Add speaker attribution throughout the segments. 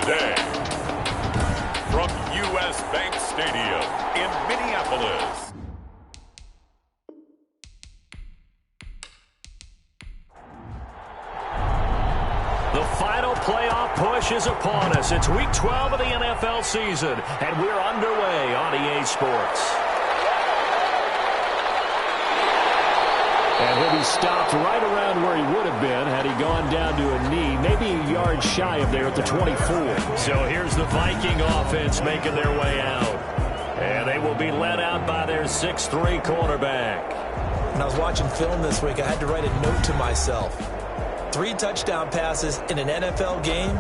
Speaker 1: today. From U.S. Bank Stadium in Minneapolis.
Speaker 2: The final playoff push is upon us. It's Week 12 of the NFL season, and we're underway on EA Sports. And he'll be stopped right around where he would have been had he gone down to a knee, maybe a yard shy of there at the 24. So here's the Viking offense making their way out. And they will be led out by their 6'3" cornerback.
Speaker 3: When I was watching film this week, I had to write a note to myself. 3 touchdown passes in an NFL game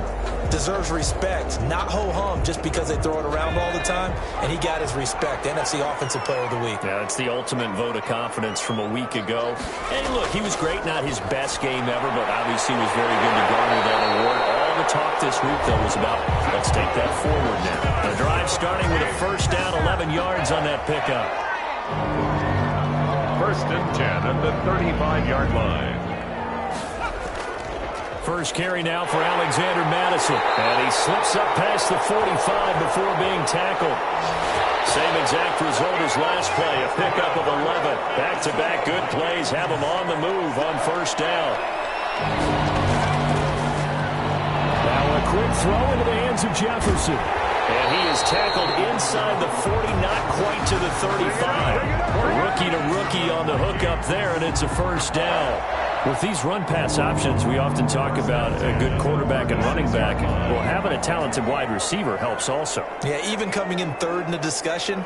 Speaker 3: deserves respect, not ho-hum just because they throw it around all the time. And he got his respect. NFC Offensive Player of the Week.
Speaker 2: Yeah, it's the ultimate vote of confidence from a week ago. Hey, look, he was great. Not his best game ever, but obviously was very good to garner that award. All the talk this week, though, was about let's take that forward now. The drive starting with a first down, 11 yards on that pickup.
Speaker 1: 1st and 10 at the 35-yard line.
Speaker 2: First carry now for Alexander Madison. And he slips up past the 45 before being tackled. Same exact result as last play, a pickup of 11. Back-to-back good plays have him on the move on first down. Now a quick throw into the hands of Jefferson. And he is tackled inside the 40, not quite to the 35. Rookie to rookie on the hook up there, and it's a first down. With these run-pass options, we often talk about a good quarterback and running back. Well, having a talented wide receiver helps also.
Speaker 3: Yeah, even coming in third in the discussion,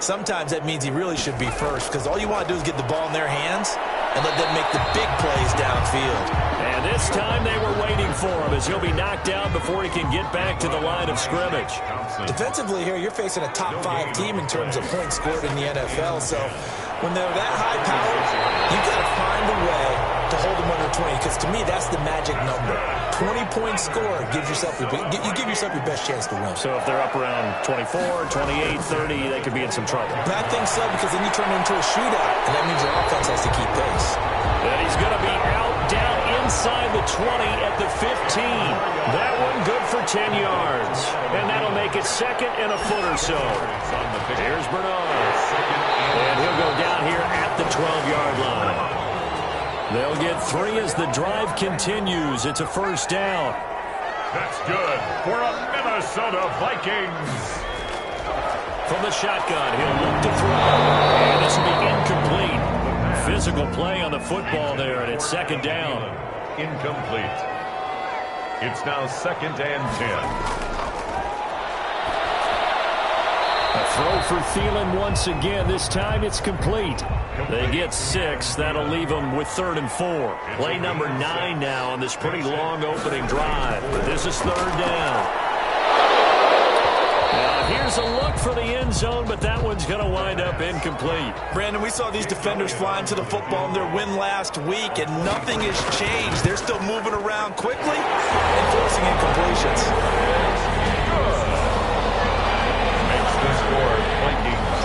Speaker 3: sometimes that means he really should be first because all you want to do is get the ball in their hands and let them make the big plays downfield.
Speaker 2: And this time they were waiting for him as he'll be knocked down before he can get back to the line of scrimmage.
Speaker 3: Defensively here, you're facing a top-5 team in terms of points scored in the NFL, so when they're that high-powered, you've got to find a way to hold them under 20, because to me, that's the magic number. 20-point score gives yourself you give yourself your best chance to win.
Speaker 2: So if they're up around 24, 28, 30, they could be in some trouble.
Speaker 3: I think so, because then you turn it into a shootout, and that means your offense has to keep pace.
Speaker 2: And he's going to be out, down inside the 20 at the 15. That one good for 10 yards. And that'll make it 2nd and a foot or so. Here's Bernard. And he'll go down here at the 12-yard line. They'll get 3 as the drive continues. It's a first down.
Speaker 1: That's good for a Minnesota Vikings.
Speaker 2: From the shotgun, he'll look to throw. And this will be incomplete. Physical play on the football there, and it's 2nd down.
Speaker 1: Incomplete. It's now 2nd and 10.
Speaker 2: A throw for Thielen once again. This time it's complete. They get 6. That'll leave them with 3rd and 4. Play number 9 now on this pretty long opening drive. But this is 3rd down. Now here's a look for the end zone, but that one's going to wind up incomplete.
Speaker 3: Brandon, we saw these defenders flying to the football in their win last week, and nothing has changed. They're still moving around quickly and forcing incompletions.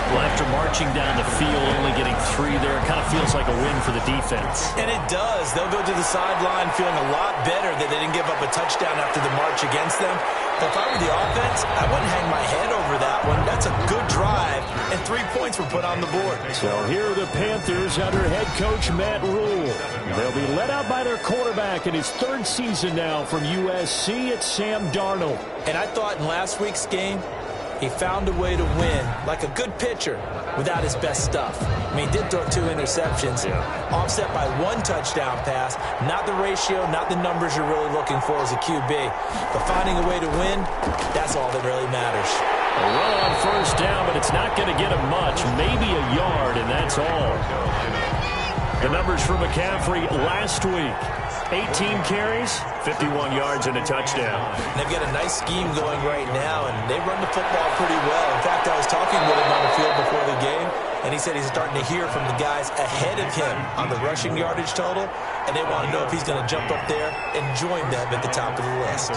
Speaker 2: Well, after marching down the field, only getting 3 there, it kind of feels like a win for the defense.
Speaker 3: And it does. They'll go to the sideline feeling a lot better that they didn't give up a touchdown after the march against them. But if I were the offense, I wouldn't hang my head over that one. That's a good drive, and 3 points were put on the board.
Speaker 2: So here are the Panthers under head coach Matt Rule. They'll be led out by their quarterback in his 3rd season now from USC. It's Sam Darnold.
Speaker 3: And I thought in last week's game, he found a way to win, like a good pitcher, without his best stuff. I mean, he did throw 2 interceptions, offset by 1 touchdown pass. Not the ratio, not the numbers you're really looking for as a QB. But finding a way to win, that's all that really matters.
Speaker 2: A run on first down, but it's not going to get him much. Maybe a yard, and that's all. The numbers for McCaffrey last week. 18 carries, 51 yards, and a touchdown.
Speaker 3: They've got a nice scheme going right now, and they run the football pretty well. In fact, I was talking with him on the field before the game, and he said he's starting to hear from the guys ahead of him on the rushing yardage total, and they want to know if he's going to jump up there and join them at the top of the list.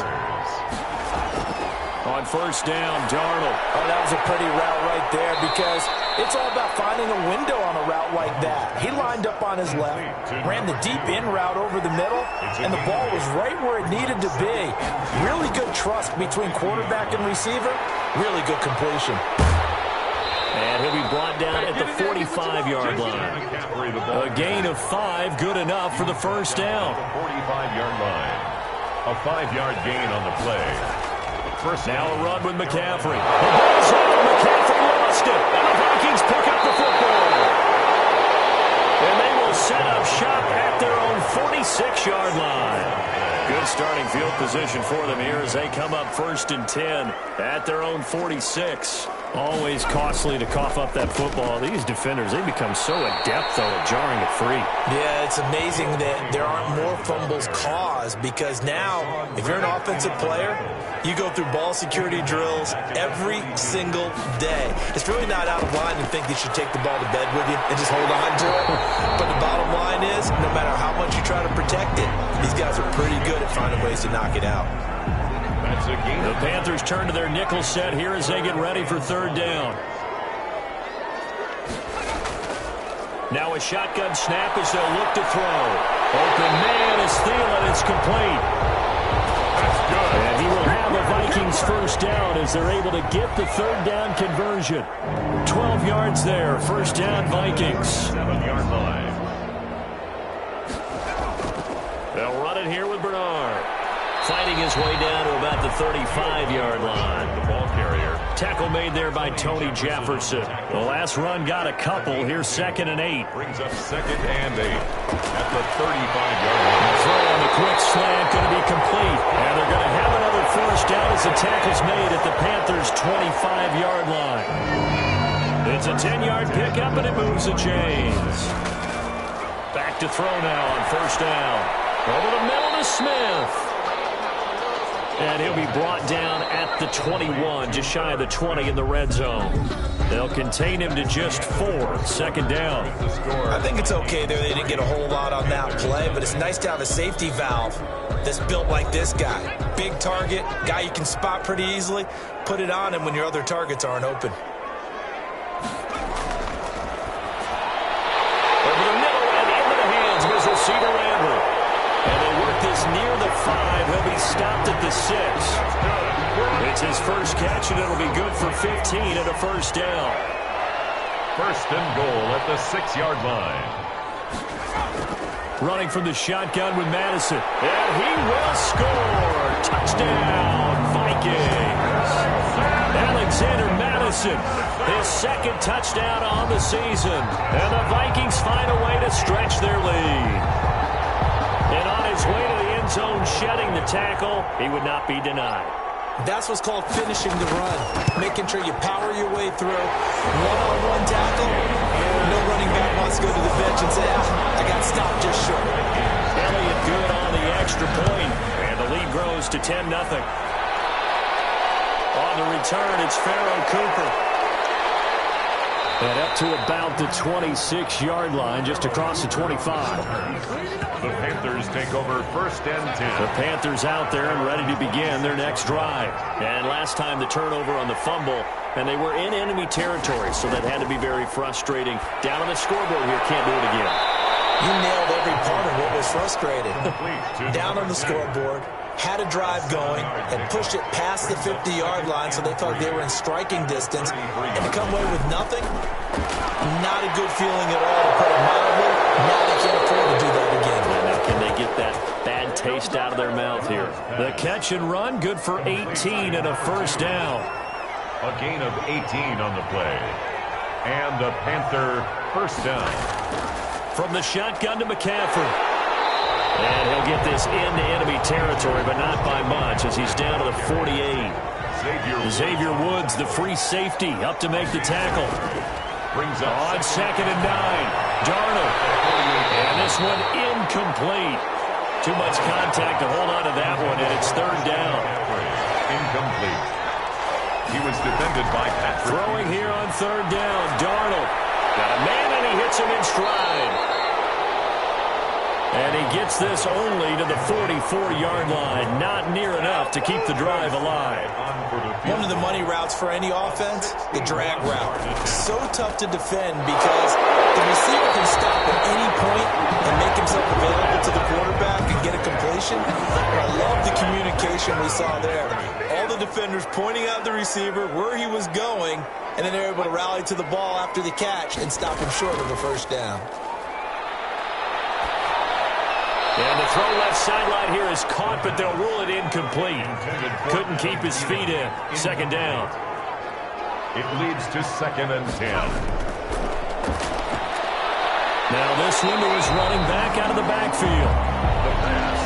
Speaker 2: On first down, Darnold.
Speaker 3: Oh, that was a pretty route right there because it's all about finding a window on a route like that. He lined up on his left, ran the deep in route over the middle, and the ball was right where it needed to be. Really good trust between quarterback and receiver. Really good completion.
Speaker 2: And he'll be brought down at the 45-yard line. A gain of 5, good enough for the first down.
Speaker 1: 45-yard line. A 5-yard gain on the play. First
Speaker 2: now a run with McCaffrey. The ball's hit. McCaffrey lost it. And the Vikings pick up the football. And they will set up shop at their own 46-yard line. Good starting field position for them here as they come up 1st and 10 at their own 46. Always costly to cough up that football. These defenders, they become so adept, though, at jarring it free.
Speaker 3: Yeah, it's amazing that there aren't more fumbles caused because now, if you're an offensive player, you go through ball security drills every single day. It's really not out of line to think you should take the ball to bed with you and just hold on to it. But the bottom line is, no matter how much you try to protect it, these guys are pretty good at finding ways to knock it out.
Speaker 2: The Panthers turn to their nickel set here as they get ready for 3rd down. Now a shotgun snap as they'll look to throw. Open man is Thielen. It's complete.
Speaker 1: That's good.
Speaker 2: And he will have a Vikings first down as they're able to get the 3rd down conversion. 12 yards there. First down, Vikings.
Speaker 1: 7-yard line.
Speaker 2: They'll run it here with Bernard. Fighting his way down to about the 35-yard line.
Speaker 1: The ball carrier.
Speaker 2: Tackle made there by Tony Jefferson. The last run got a couple. Here's 2nd and 8.
Speaker 1: Brings up 2nd and 8 at the 35-yard line.
Speaker 2: Throw on the quick slant going to be complete. And they're going to have another first down as the tackle's made at the Panthers' 25-yard line. It's a 10-yard pickup, and it moves the chains. Back to throw now on first down. Over the middle to Smith. And he'll be brought down at the 21, just shy of the 20 in the red zone. They'll contain him to just 4, 2nd down.
Speaker 3: I think it's okay there. They didn't get a whole lot on that play, but it's nice to have a safety valve that's built like this guy. Big target, guy you can spot pretty easily. Put it on him when your other targets aren't open.
Speaker 2: Over the middle and into the hands of his receiver, Randall. And they work this near the 5. He'll be stopped at the 6. It's his first catch, and it'll be good for 15 and a first down.
Speaker 1: 1st and goal at the 6-yard line.
Speaker 2: Running from the shotgun with Madison. And he will score. Touchdown, Vikings. Alexander Madison, his 2nd touchdown on the season. And the Vikings find a way to stretch their lead. And on his way to the end zone, shedding the tackle, he would not be denied.
Speaker 3: That's what's called finishing the run. Making sure you power your way through. One-on-one tackle. No running back wants to go to the bench and say, I got stopped just short.
Speaker 2: Elliott good on the extra point. And the lead grows to 10-0. On the return, it's Pharaoh Cooper. And up to about the 26-yard line, just across the 25.
Speaker 1: The Panthers take over 1st and 10.
Speaker 2: The Panthers out there and ready to begin their next drive. And last time the turnover on the fumble, and they were in enemy territory, so that had to be very frustrating. Down on the scoreboard here, can't do it again.
Speaker 3: You nailed every part of what was frustrating. Down on the scoreboard, had a drive going, and pushed it past the 50-yard line so they thought they were in striking distance. And to come away with nothing, not a good feeling at all, to put it mildly. Now they can't afford to do that again.
Speaker 2: Now can they get that bad taste out of their mouth here? The catch and run, good for 18 and a first down.
Speaker 1: A gain of 18 on the play. And the Panther first down.
Speaker 2: From the shotgun to McCaffrey. And he'll get this into enemy territory, but not by much as he's down to the 48. Xavier Woods, the free safety, up to make the tackle.
Speaker 1: Brings up
Speaker 2: on 2nd and 9. Darnold. And this one incomplete. Too much contact to hold on to that one, and it's 3rd down.
Speaker 1: Incomplete. He was defended by Patrick.
Speaker 2: Throwing here on 3rd down. Darnold got a man, and he hits him in stride. And he gets this only to the 44-yard line. Not near enough to keep the drive alive.
Speaker 3: One of the money routes for any offense, the drag route. So tough to defend because the receiver can stop at any point and make himself available to the quarterback and get a completion. I love the communication we saw there. All the defenders pointing out the receiver, where he was going, and then they're able to rally to the ball after the catch and stop him short of a first down.
Speaker 2: And the throw left sideline here is caught, but they'll rule it incomplete. Couldn't keep his feet in. Second down.
Speaker 1: It leads to 2nd and 10.
Speaker 2: Now this window is running back out of the backfield.
Speaker 1: The pass.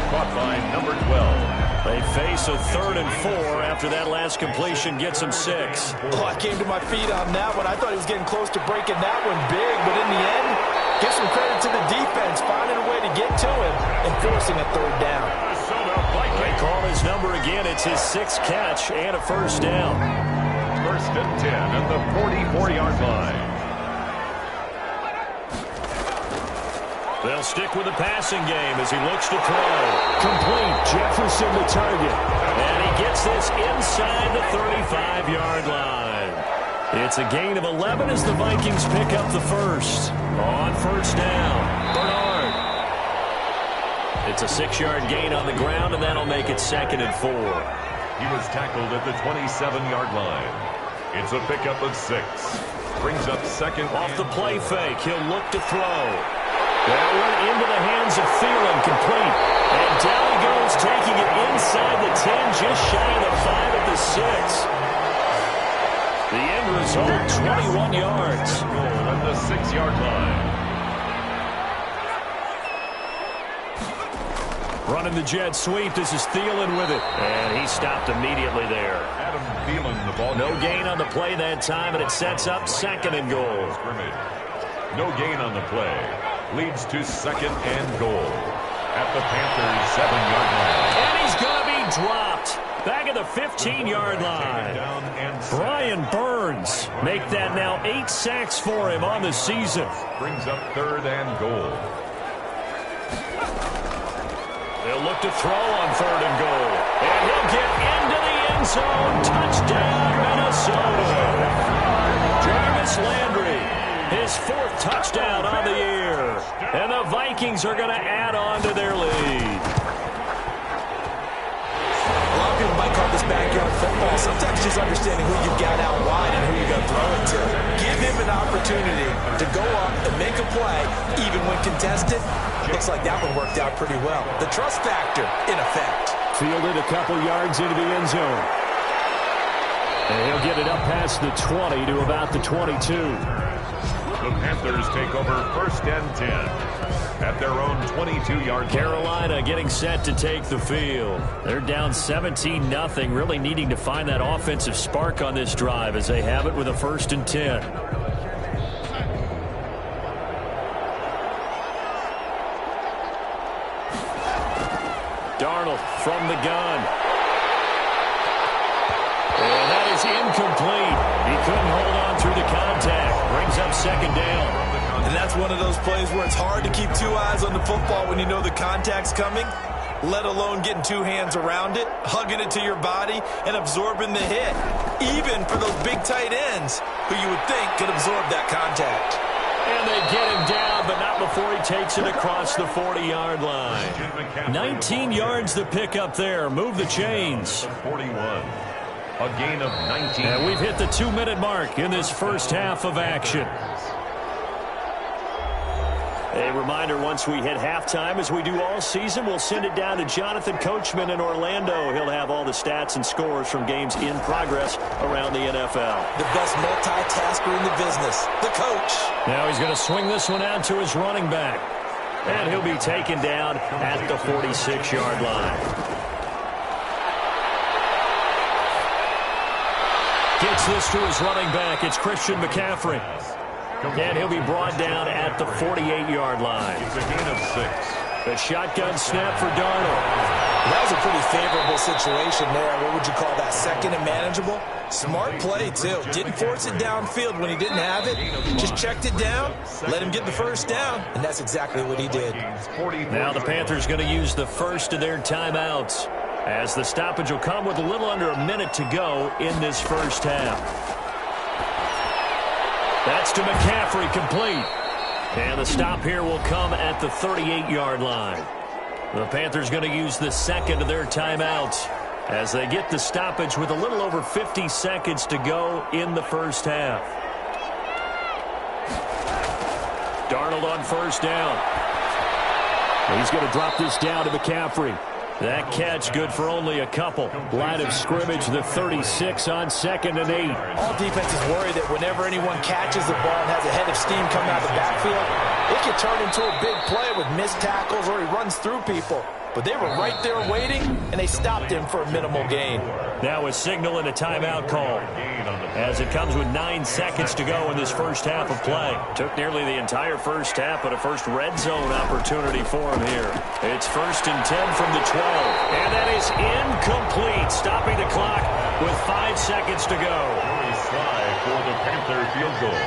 Speaker 1: Caught by number 12.
Speaker 2: They face a 3rd and 4 after that last completion gets them 6.
Speaker 3: Oh, I came to my feet on that one. I thought he was getting close to breaking that one big, but in the end, give some credit to the defense, finding a way to get to him and forcing a 3rd down.
Speaker 2: They call his number again. It's his 6th catch and a first down.
Speaker 1: 1st and 10 at the 44-yard line.
Speaker 2: They'll stick with the passing game as he looks to throw. Complete. Jefferson the target. And he gets this inside the 35-yard line. It's a gain of 11 as the Vikings pick up the first. On first down, Bernard. It's a 6-yard gain on the ground, and that'll make it 2nd and 4.
Speaker 1: He was tackled at the 27-yard line. It's a pickup of 6. Brings up 2nd.
Speaker 2: Off the play fake, he'll look to throw. That one into the hands of Thielen, complete. And down he goes, taking it inside the 10, just shy of the 5 at the 6. The end result, 21 yards.
Speaker 1: Goal at the 6-yard line.
Speaker 2: Running the jet sweep, this is Thielen with it. And he stopped immediately there.
Speaker 1: Adam Thielen, the ball.
Speaker 2: No gain on the play that time, and it sets up 2nd and goal.
Speaker 1: No gain on the play. Leads to 2nd and goal at the Panthers' 7-yard line.
Speaker 2: And he's going to be dropped back at the 15-yard line. Brian Burns make that now 8 sacks for him on the season.
Speaker 1: Brings up 3rd and goal.
Speaker 2: They'll look to throw on 3rd and goal. And he'll get into the end zone. Touchdown, Minnesota. Jarvis Landry, his 4th touchdown on the year. And the Vikings are going to add on to their lead.
Speaker 3: A lot of people might call this backyard football. Sometimes just understanding who you got out wide and who you're going to throw it to. Give him an opportunity to go up and make a play, even when contested. Looks like that one worked out pretty well. The trust factor, in effect.
Speaker 2: Fielded a couple yards into the end zone. And he'll get it up past the 20 to about the 22.
Speaker 1: The Panthers take over 1st and 10 at their own 22-yard line.
Speaker 2: Carolina getting set to take the field. They're down 17-0, really needing to find that offensive spark on this drive as they have it with a 1st and 10. Darnold from the gun. And that is incomplete. He couldn't hold on through the contact. Brings up 2nd down.
Speaker 3: And that's one of those plays where it's hard to keep 2 eyes on the football when you know the contact's coming, let alone getting 2 hands around it, hugging it to your body, and absorbing the hit. Even for those big tight ends who you would think could absorb that contact.
Speaker 2: And they get him down, but not before he takes it across the 40-yard line. 19 yards to pick up there. Move the chains.
Speaker 1: 41. A gain of 19.
Speaker 2: And we've hit the 2-minute mark in this first half of action. A reminder, once we hit halftime, as we do all season, we'll send it down to Jonathan Coachman in Orlando. He'll have all the stats and scores from games in progress around the NFL.
Speaker 3: The best multitasker in the business, the coach.
Speaker 2: Now he's going to swing this one out to his running back. And he'll be taken down at the 46-yard line. Gets this to his running back. It's Christian McCaffrey. And he'll be brought down at the 48-yard line.
Speaker 1: It's a gain of 6.
Speaker 2: The shotgun snap for Darnold.
Speaker 3: That was a pretty favorable situation there. What would you call that? Second and manageable? Smart play, too. Didn't force it downfield when he didn't have it. Just checked it down, let him get the first down, and that's exactly what he did.
Speaker 2: Now the Panthers going to use the first of their timeouts, as the stoppage will come with a little under a minute to go in this first half. That's to McCaffrey, complete. And the stop here will come at the 38-yard line. The Panthers going to use the second of their timeouts as they get the stoppage with a little over 50 seconds to go in the first half. Darnold on first down. He's going to drop this down to McCaffrey. That catch good for only a couple. Line of scrimmage, the 36 on 2nd and 8.
Speaker 3: All defenses worry that whenever anyone catches the ball and has a head of steam coming out of the backfield, it can turn into a big play with missed tackles or he runs through people. But they were right there waiting, and they stopped him for a minimal gain.
Speaker 2: Now a signal and a timeout call, as it comes with 9 seconds to go in this first half of play. Took nearly the entire first half, but a first red zone opportunity for him here. It's 1st and 10 from the 12, and that is incomplete, stopping the clock with 5 seconds to go.
Speaker 1: Sly for the Panther field goal.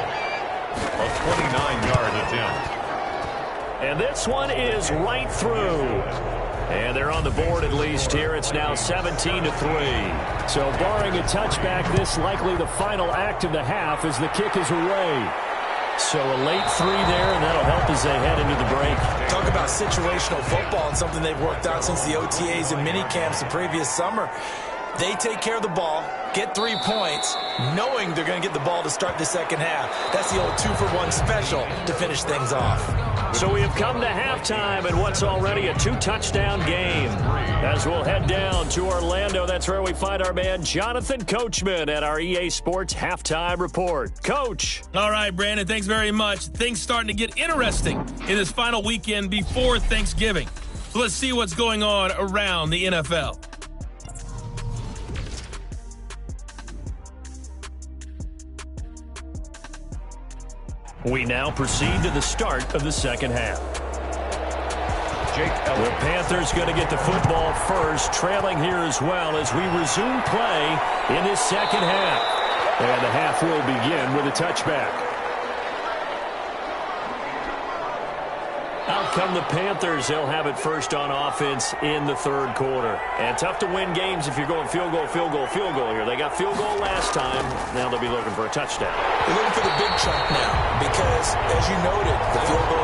Speaker 1: A 29-yard attempt.
Speaker 2: And this one is right through. And they're on the board at least here. It's now 17-3. So barring a touchback, this likely the final act of the half as the kick is away. So a late 3 there, and that'll help as they head into the break.
Speaker 3: Talk about situational football and something they've worked out since the OTAs and mini camps the previous summer. They take care of the ball, get 3 points, knowing they're going to get the ball to start the second half. That's the old 2-for-1 special to finish things off.
Speaker 2: So we have come to halftime in what's already a 2-touchdown game. As we'll head down to Orlando, that's where we find our man Jonathan Coachman at our EA Sports Halftime Report. Coach.
Speaker 4: All right, Brandon, thanks very much. Things starting to get interesting in this final weekend before Thanksgiving. So let's see what's going on around the NFL.
Speaker 2: We now proceed to the start of the second half. The Panthers going to get the football first, trailing here as well as we resume play in this second half. And the half will begin with a touchback. Out come the Panthers. They'll have it first on offense in the third quarter. And tough to win games if you're going field goal here. They got field goal last time. Now they'll be looking for a touchdown.
Speaker 3: They're looking for the big chunk now because, as you noted, the field goal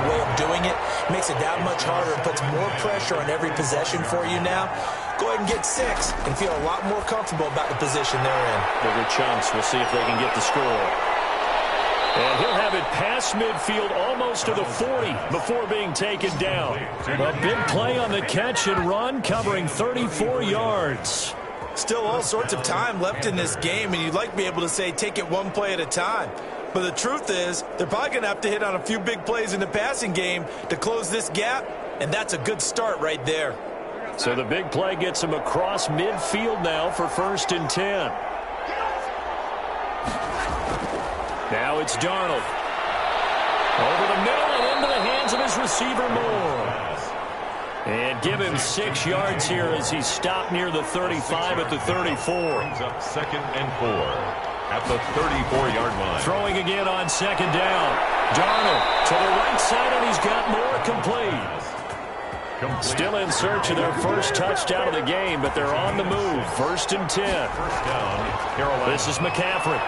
Speaker 3: way of doing it makes it that much harder and puts more pressure on every possession for you now. Go ahead and get 6 and feel a lot more comfortable about the position they're in.
Speaker 2: Bigger chunks. We'll see if they can get the score. And he'll have it past midfield almost to the 40 before being taken down. A big play on the catch and run, covering 34 yards.
Speaker 3: Still all sorts of time left in this game, and you'd like to be able to say take it one play at a time. But the truth is, they're probably going to have to hit on a few big plays in the passing game to close this gap, and that's a good start right there.
Speaker 2: So the big play gets him across midfield now for 1st and 10. Now it's Darnold. Over the middle and into the hands of his receiver Moore. And give him 6 yards here as he stopped near the 35 at the 34.
Speaker 1: Brings up 2nd and 4 at the 34-yard line.
Speaker 2: Throwing again on 2nd down. Darnold to the right side, and he's got Moore complete. Still in search of their first touchdown of the game, but they're on the move. 1st and 10.
Speaker 1: First down, Carolina.
Speaker 2: This is McCaffrey.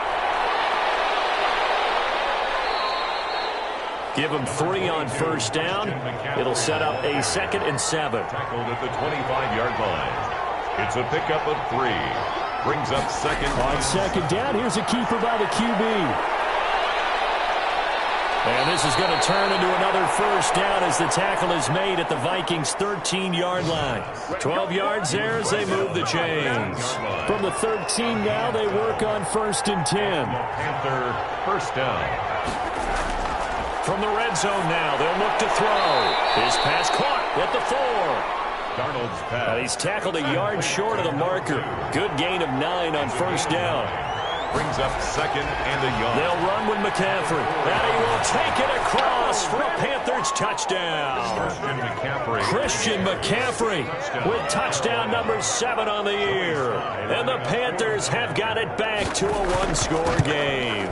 Speaker 2: Give him 3 on first down. It'll set up a 2nd and 7.
Speaker 1: Tackled at the 25-yard line. It's a pickup of 3. Brings up 2nd.
Speaker 2: On 2nd down, here's a keeper by the QB. And this is going to turn into another first down as the tackle is made at the Vikings' 13-yard line. 12 yards there as they move the chains. From the 13 now, they work on 1st and 10.
Speaker 1: Panther first down.
Speaker 2: From the red zone now, they'll look to throw. His pass caught at the 4.
Speaker 1: Darnold's pass.
Speaker 2: He's tackled a yard short of the marker. Good gain of 9 on first down.
Speaker 1: Brings up 2nd and a yard.
Speaker 2: They'll run with McCaffrey. And he will take it across for a Panthers touchdown. Christian McCaffrey with touchdown number 7 on the year. And the Panthers have got it back to a one-score game.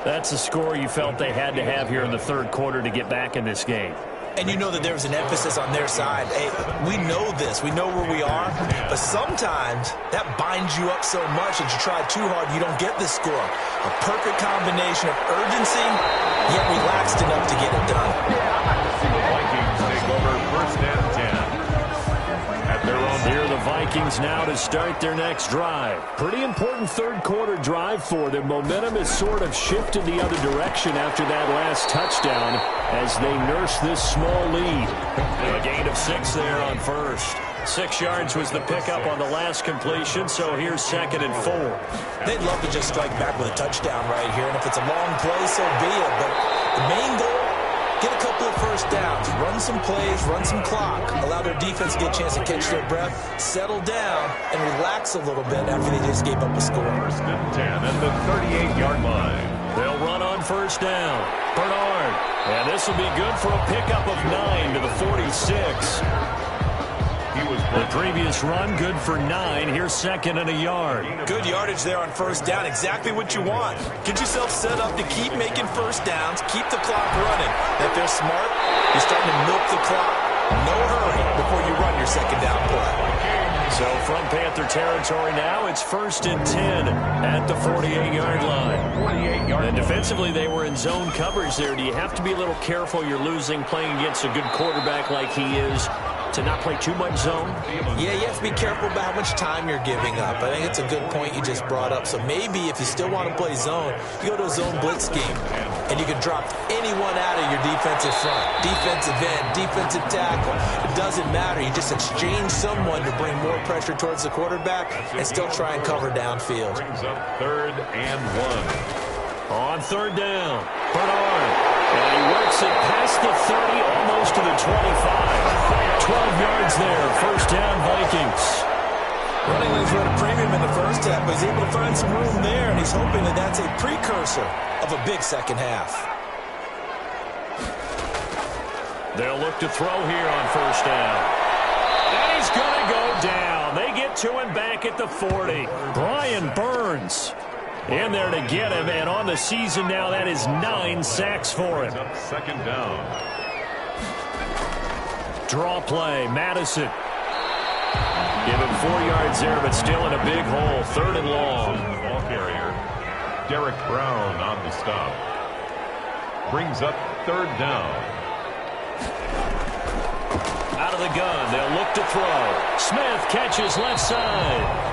Speaker 2: That's a score you felt they had to have here in the third quarter to get back in this game.
Speaker 3: And you know that there was an emphasis on their side. Hey, we know this. We know where we are. But sometimes that binds you up so much that you try too hard, you don't get this score. A perfect combination of urgency, yet relaxed enough to get it done.
Speaker 1: Vikings take over 1st and 10. At their own.
Speaker 2: Here are the Vikings now to start their next drive. Pretty important third quarter drive for them. Momentum has sort of shifted the other direction after that last touchdown as they nurse this small lead. A gain of 6 there on first. 6 yards was the pickup on the last completion, so here's 2nd and 4.
Speaker 3: They'd love to just strike back with a touchdown right here, and if it's a long play, so be it. But the main goal, get a couple of first downs, run some plays, run some clock, allow their defense to get a chance to catch their breath, settle down, and relax a little bit after they just gave up a score.
Speaker 1: 1st and 10 at the 38-yard line.
Speaker 2: They'll run on first down. Bernard. And this will be good for a pickup of 9 to the 46. The previous run, good for 9. Here's 2nd and a yard.
Speaker 3: Good yardage there on first down. Exactly what you want. Get yourself set up to keep making first downs, keep the clock running. And if they're smart, you're starting to milk the clock. No hurry before you run your second down play.
Speaker 2: So from Panther territory now, it's 1st and 10 at the 48-yard line. And defensively, they were in zone coverage there. Do you have to be a little careful you're losing playing against a good quarterback like he is to not play too much zone?
Speaker 3: Yeah, you have to be careful about how much time you're giving up. I think it's a good point you just brought up. So maybe if you still want to play zone, you go to a zone blitz scheme, and you can drop anyone out of your defensive front. Defensive end, defensive tackle. It doesn't matter. You just exchange someone to bring more pressure towards the quarterback and still try and cover downfield.
Speaker 1: Brings up 3rd and 1.
Speaker 2: On 3rd down, Bernard. And he works it past the 30, almost to the 25. 12 yards there, 1st down Vikings.
Speaker 3: Running lanes were at a premium in the first half, but he's able to find some room there, and he's hoping that that's a precursor of a big second half.
Speaker 2: They'll look to throw here on 1st down. And he's going to go down. They get to him back at the 40. Brian Burns in there to get him, and on the season now, that is 9 sacks for him.
Speaker 1: 2nd down.
Speaker 2: Draw play, Madison. Give him 4 yards there, but still in a big hole. 3rd and long.
Speaker 1: Ball carrier, Derek Brown on the stop. Brings up 3rd down.
Speaker 2: Out of the gun, they'll look to throw. Smith catches left side.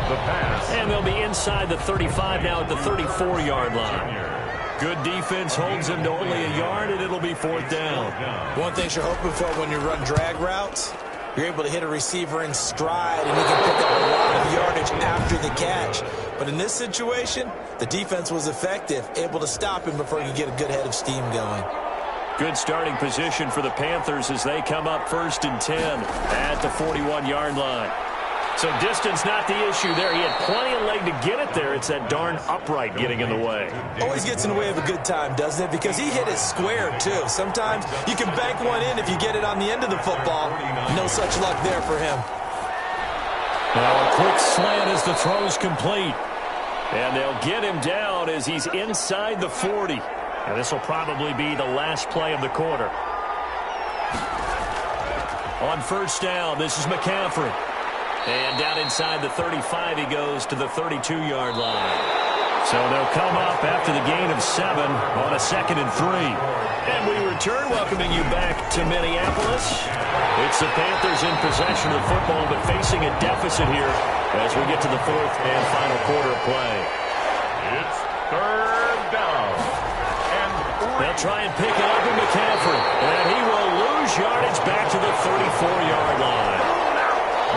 Speaker 1: The pass.
Speaker 2: And they'll be inside the 35 now at the 34-yard line. Good defense holds them to only a yard, and it'll be 4th down.
Speaker 3: One thing you're hoping for when you run drag routes, you're able to hit a receiver in stride, and he can pick up a lot of yardage after the catch. But in this situation, the defense was effective, able to stop him before he could get a good head of steam going.
Speaker 2: Good starting position for the Panthers as they come up 1st and 10 at the 41-yard line. So distance not the issue there. He had plenty of leg to get it there. It's that darn upright getting in the way.
Speaker 3: Always gets in the way of a good time, doesn't it? Because he hit it square, too. Sometimes you can bank one in if you get it on the end of the football. No such luck there for him.
Speaker 2: Now a quick slant as the throw's complete. And they'll get him down as he's inside the 40. And this will probably be the last play of the quarter. On 1st down, this is McCaffrey. And down inside the 35, he goes to the 32-yard line. So they'll come up after the gain of 7 on a 2nd and 3. And we return, welcoming you back to Minneapolis. It's the Panthers in possession of the football, but facing a deficit here as we get to the 4th and final quarter of play.
Speaker 1: It's 3rd down. And
Speaker 2: they'll try and pick it up with McCaffrey. And he will lose yardage back to the 34-yard line.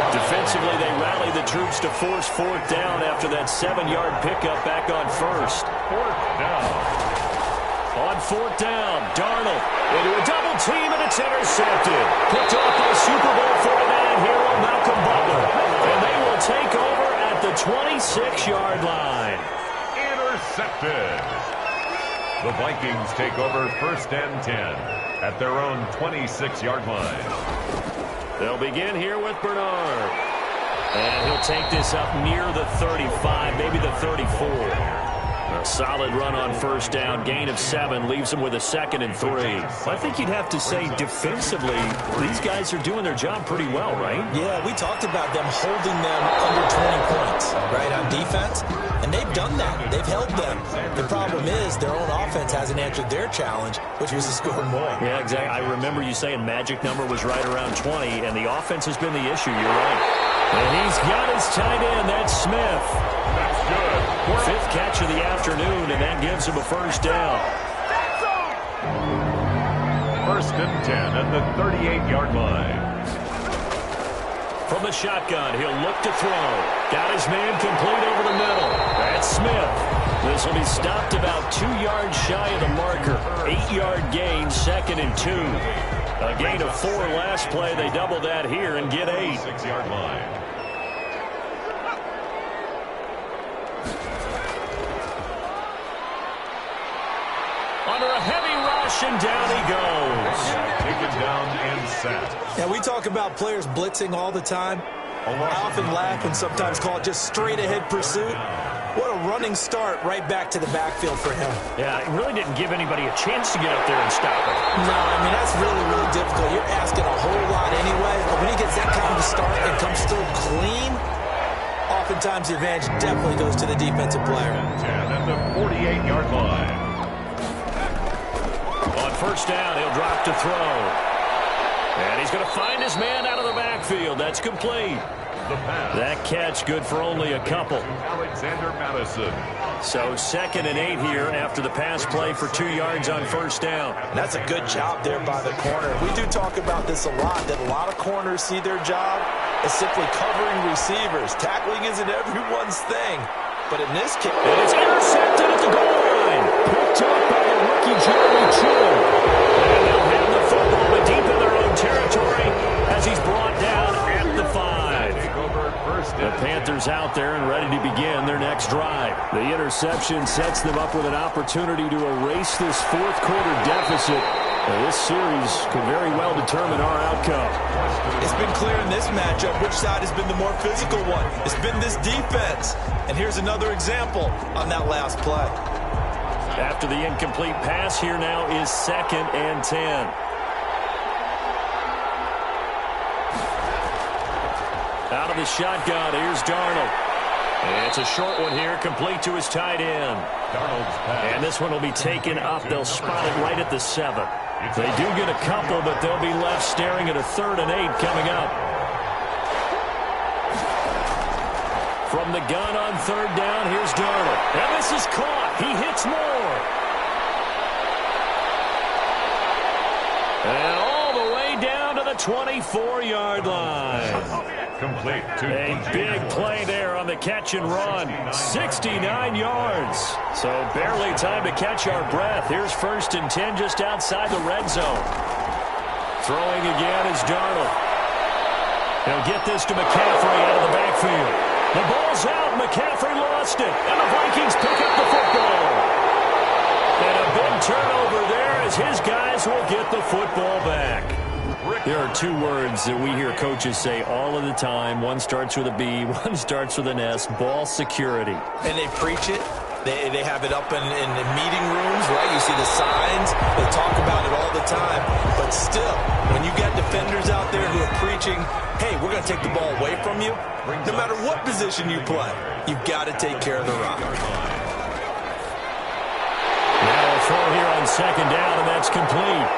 Speaker 2: Defensively, they rally the troops to force 4th down after that 7-yard pickup back on 1st.
Speaker 1: 4th down.
Speaker 2: On 4th down, Darnold into a double team, and it's intercepted. Picked off by Super Bowl 49 hero Malcolm Butler. And they will take over at the 26-yard line.
Speaker 1: Intercepted. The Vikings take over 1st and 10 at their own 26-yard line.
Speaker 2: They'll begin here with Bernard. And he'll take this up near the 35, maybe the 34. A solid run on 1st down, gain of 7, leaves them with a 2nd and 3.
Speaker 5: I think you'd have to say defensively, these guys are doing their job pretty well, right?
Speaker 3: Yeah, we talked about them holding them under 20 points, right, on defense. And they've done that. They've held them. The problem is their own offense hasn't answered their challenge, which was to score more.
Speaker 5: Yeah, exactly. I remember you saying magic number was right around 20, and the offense has been the issue. You're right.
Speaker 2: And he's got his tight end. That's Smith.
Speaker 1: That's good.
Speaker 2: 5th catch of the afternoon, and that gives him a 1st down.
Speaker 1: 1st and 10 at the 38-yard line.
Speaker 2: From the shotgun, he'll look to throw. Got his man complete over the middle. That's Smith. This will be stopped about 2 yards shy of the marker. 8-yard gain, 2nd and 2. A gain of 4 last play. They double that here and get 8.
Speaker 1: 6-yard line.
Speaker 2: Under a heavy rush, and down he goes.
Speaker 1: Taken down and sacked.
Speaker 3: Yeah, we talk about players blitzing all the time. I often laugh and sometimes call it just straight-ahead pursuit. What a running start right back to the backfield for him.
Speaker 5: Yeah, it really didn't give anybody a chance to get up there and stop it.
Speaker 3: No, I mean, that's really, really difficult. You're asking a whole lot anyway. But when he gets that kind of a start and comes through clean, oftentimes the advantage definitely goes to the defensive player.
Speaker 1: 10 at the 48-yard line.
Speaker 2: On 1st down, he'll drop to throw. And he's going to find his man out of the backfield. That's complete. That catch good for only a couple.
Speaker 1: Alexander Madison.
Speaker 2: So 2nd and 8 here after the pass play for 2 yards on 1st down.
Speaker 3: And that's a good job there by the corner. We do talk about this a lot, that a lot of corners see their job as simply covering receivers. Tackling isn't everyone's thing. But in this case...
Speaker 2: And it's intercepted at the goal line. Picked up by the rookie Jeremy Chin. And they'll have the football but deep in their own territory as he's brought down at the 5. The Panthers out there and ready to begin their next drive. The interception sets them up with an opportunity to erase this 4th quarter deficit. Now, this series could very well determine our outcome.
Speaker 3: It's been clear in this matchup which side has been the more physical one. It's been this defense. And here's another example on that last play.
Speaker 2: After the incomplete pass, here now is 2nd and 10. Out of the shotgun, here's Darnold. And it's a short one here, complete to his tight end. And this one will be taken up. They'll spot it right at the 7. They do get a couple, but they'll be left staring at a 3rd and 8 coming up. From the gun on 3rd down, here's Darnold. And this is caught. He hits more. And all the way down to the 24-yard line.
Speaker 1: Complete.
Speaker 2: A big play there on the catch and run. 69 yards. So barely time to catch our breath. Here's 1st and 10 just outside the red zone. Throwing again is Darnold. He'll get this to McCaffrey out of the backfield. The ball's out. McCaffrey lost it. And the Vikings pick up the football. And a big turnover there as his guys will get the football back. There are 2 words that we hear coaches say all of the time. One starts with a B, one starts with an S. Ball security.
Speaker 3: And they preach it. They have it up in meeting rooms, right? You see the signs. They talk about it all the time. But still, when you got defenders out there who are preaching, hey, we're going to take the ball away from you, no matter what position you play, you've got to take care of the rock.
Speaker 2: Now a throw here on 2nd down, and that's complete.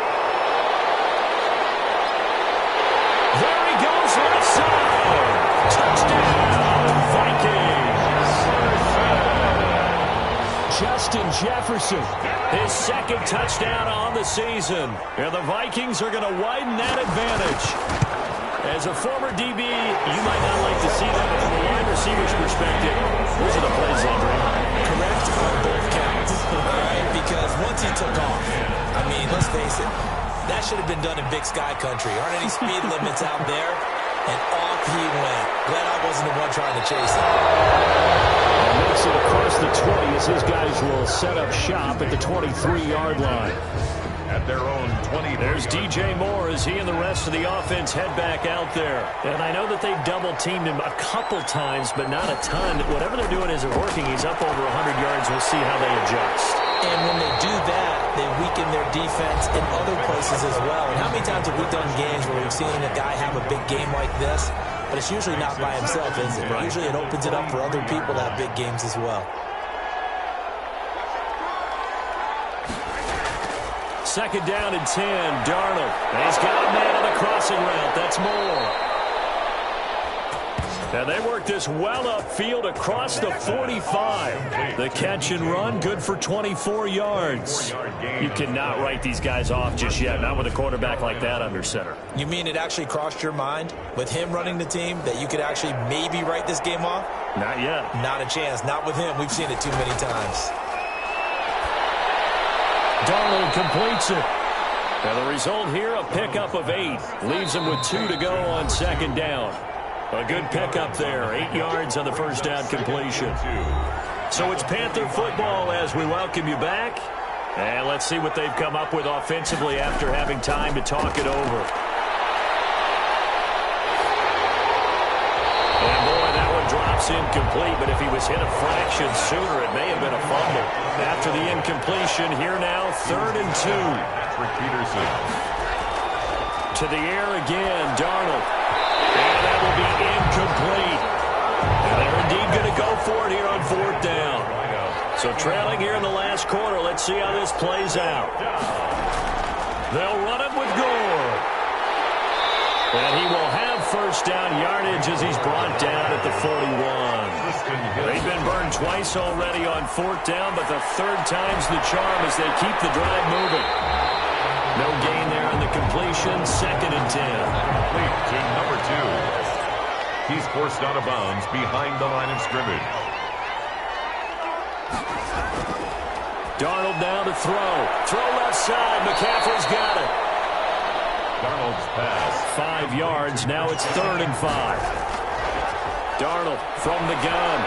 Speaker 2: There he goes left side. Touchdown, Vikings. Justin Jefferson, his 2nd touchdown on the season. And the Vikings are going to widen that advantage. As a former DB, you might not like to see that from the wide receiver's perspective. Those are the plays, Landry.
Speaker 3: Correct on both counts, all right? Because once he took off, I mean, let's face it, that should have been done in Big Sky Country. Aren't any speed limits out there? And off he went. Glad I wasn't the one trying to chase him.
Speaker 5: And makes it across the 20 as his guys will set up shop at the 23-yard line.
Speaker 1: At their own 20.
Speaker 5: There's DJ Moore as he and the rest of the offense head back out there. And I know that they've double-teamed him a couple times, but not a ton. Whatever they're doing isn't working. He's up over 100 yards. We'll see how they adjust.
Speaker 3: And when they do that, they weaken their defense in other places as well. And how many times have we done games where we've seen a guy have a big game like this? But it's usually not by himself, is it? Right. Usually it opens it up for other people to have big games as well.
Speaker 5: Second down and 10, Darnold. And he's got a man on the crossing route. That's Moore. And they work this well upfield across the 45. The catch and run, good for 24 yards. You cannot write these guys off just yet, not with a quarterback like that under center.
Speaker 3: You mean it actually crossed your mind with him running the team that you could actually maybe write this game off?
Speaker 5: Not yet.
Speaker 3: Not a chance. Not with him. We've seen it too many times.
Speaker 5: Darnold completes it. And the result here, a pickup of 8. Leaves him with 2 to go on second down. A good pickup there. 8 yards on the first down completion. So it's Panther football as we welcome you back. And let's see what they've come up with offensively after having time to talk it over. And boy, that one drops incomplete, but if he was hit a fraction sooner, it may have been a fumble. After the incompletion, here now, 3rd and 2.
Speaker 1: Patrick Peterson.
Speaker 5: To the air again, Darnold. And that will be incomplete. And they're indeed going to go for it here on 4th down. So trailing here in the last quarter, let's see how this plays out. They'll run it with Gore. And he will have first down yardage as he's brought down at the 41. They've been burned twice already on 4th down, but the 3rd time's the charm as they keep the drive moving. No gain there on the completion. 2nd and 10.
Speaker 1: Complete to number 2. He's forced out of bounds behind the line of scrimmage.
Speaker 5: Darnold now to throw. Throw left side. McCaffrey's got it.
Speaker 1: Darnold's pass.
Speaker 5: 5 yards. Now it's 3rd and 5. Darnold from the gun.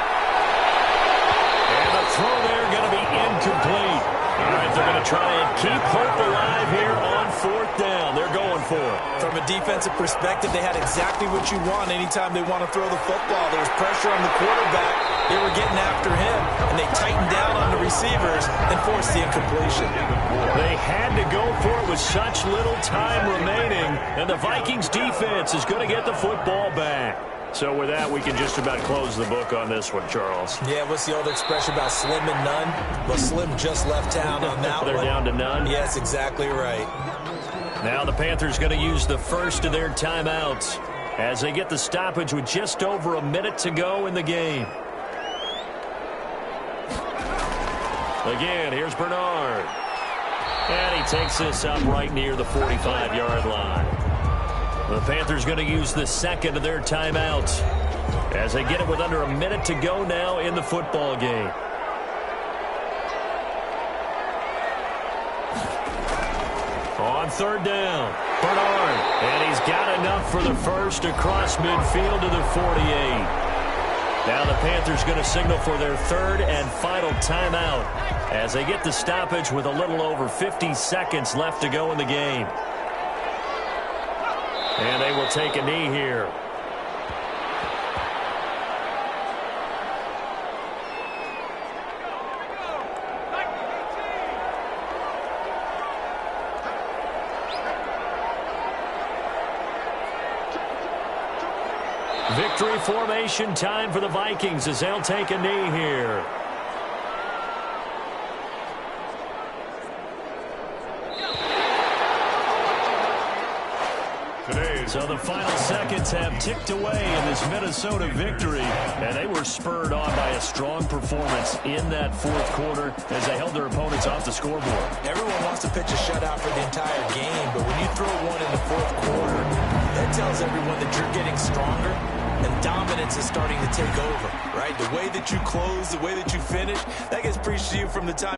Speaker 5: And the throw there going to be incomplete. All right, they're going to try and keep hope alive here on 4th down. They're going for it.
Speaker 3: From a defensive perspective, they had exactly what you want anytime they want to throw the football. There was pressure on the quarterback. They were getting after him, and they tightened down on the receivers and forced the incompletion.
Speaker 5: They had to go for it with such little time remaining, and the Vikings defense is going to get the football back. So with that, we can just about close the book on this one, Charles.
Speaker 3: Yeah, what's the old expression about slim and none? Well, Slim just left town on that
Speaker 5: They're
Speaker 3: one.
Speaker 5: down to none?
Speaker 3: Yes, exactly right.
Speaker 5: Now the Panthers going to use the first of their timeouts as they get the stoppage with just over a minute to go in the game. Again, here's Bernard. And he takes this up right near the 45-yard line. The Panthers going to use the second of their timeouts as they get it with under a minute to go now in the football game. On 3rd down, Bernard. And he's got enough for the first across midfield to the 48. Now the Panthers going to signal for their 3rd and final timeout as they get the stoppage with a little over 50 seconds left to go in the game. And they will take a knee here. Victory formation time for the Vikings as they'll take a knee here. So the final seconds have ticked away in this Minnesota victory, and they were spurred on by a strong performance in that 4th quarter as they held their opponents off the scoreboard.
Speaker 3: Everyone wants to pitch a shutout for the entire game, but when you throw one in the 4th quarter, that tells everyone that you're getting stronger and dominance is starting to take over, right? The way that you close, the way that you finish, that gets preached to you from the time